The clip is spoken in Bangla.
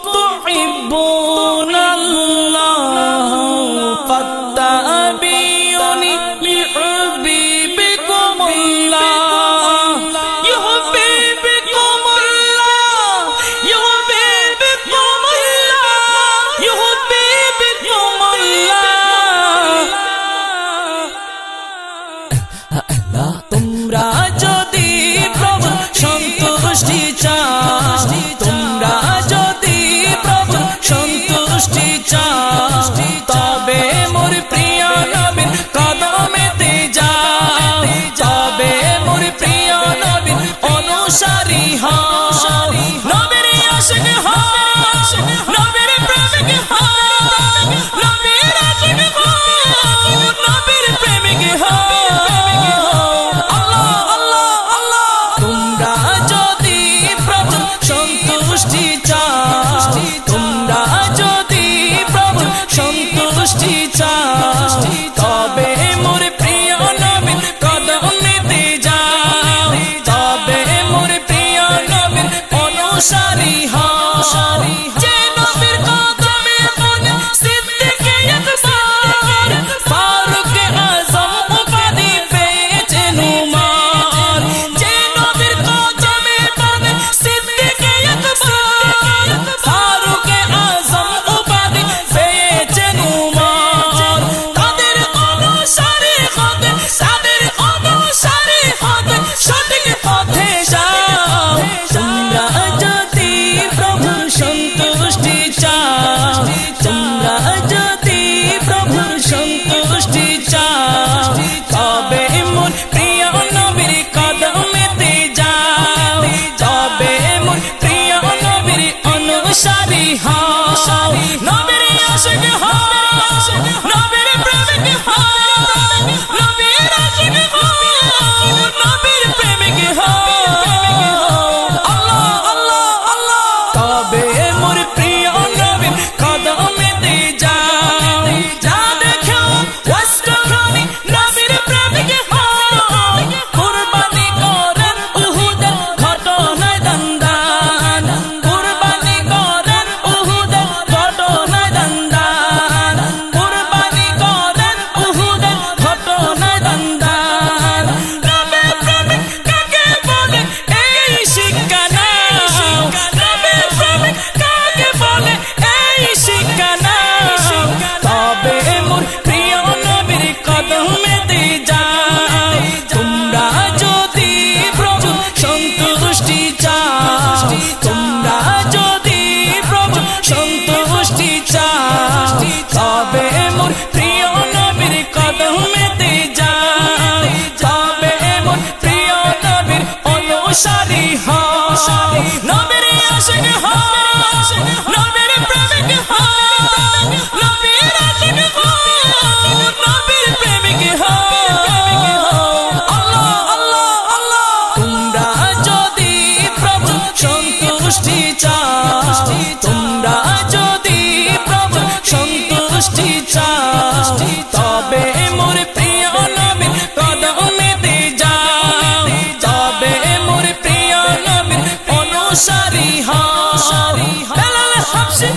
تحبون الله فاتبعوني يحببكم الله يحببكم الله يحببكم الله يحببكم الله তোমরা যদি প্রভু সন্তুষ্টি চাও তোমরা যদি প্রভু সন্তুষ্টি চাও তবে মোর প্রিয় নবীর কদমেতে যাও তবে মোর প্রিয় নবীর অনুসারী হও নবীর আশিক হও নবীর প্রেমিক হও নবীর আশিক হও নবীর প্রেমিক হও আল্লাহ আল্লাহ আল্লাহ তোমরা যদি প্রভু সন্তুষ্টি চাও তোমরা যদি প্রভু সন্তুষ্টি চাও তবে মোর প্রিয় নবীর কদমেতে যাও তবে মোর প্রিয় নবীর অনুসারী হও যে নবীর কদমে মনে সিদ্দিকে আকবর ফারুক আযম উপাধি পেয়েছেন উমর যে নবীর কদমে মনে সিদ্দিকে আকবর ফারুক আযম উপাধি পেয়েছেন উমর তাদের অনুসারী হতে সঠিক পথে যাও তোমরা যদি প্রভু সন্তুষ্টি চাও তোমরা যদি প্রভু সন্তুষ্টি চাও তবে মোর প্রিয় নবীর কদমেতে যাও তবে মোর প্রিয় নবীর অনুসারী হও নবীর আশিক হও নবীর প্রেমিক হও নবীর আশিক হও নবীর প্রেমিক হও আল্লাহ আল্লাহ আল্লাহ তবে মোর প্রিয় নবীর কদমেতে যাও যা দেখো ওয়াসকানি নবীর প্রেমিক হও কুরবানি করেন উহুদের ঘটনায় দান কুরবানি করেন উহুদের ঘটনায় দান কুরবানি করেন উহুদের ঘটনায় দান নবীর প্রেমিক কাকে বলে এই শিক্ষা নাও নবীর প্রেমিক কাকে বলে এই শিক্ষা নাও তবে মোর প্রিয় নবীর কদমেতে যাও তোমরা যদি প্রভু সন্তুষ্টি চাও তোমরা যদি প্রভু সন্তুষ্টি চাও তবে মোর প্রিয় নবীর কদমেতে যাও তবে মোর প্রিয় নবীর অনুসারী হও নবীর আশিক হও নবীর প্রেমিক হও নবীর আশিক হও নবীর প্রেমিক হও আল্লাহ আল্লাহ আল্লাহ তোমরা যদি প্রভু সন্তুষ্টি চাও তোমরা যদি প্রভু সন্তুষ্টি চাও তবে মোর প্রিয় নবীর কদমেতে যাও তবে মোর প্রিয় নবীর অনুসারী হও বেলাল হাবশী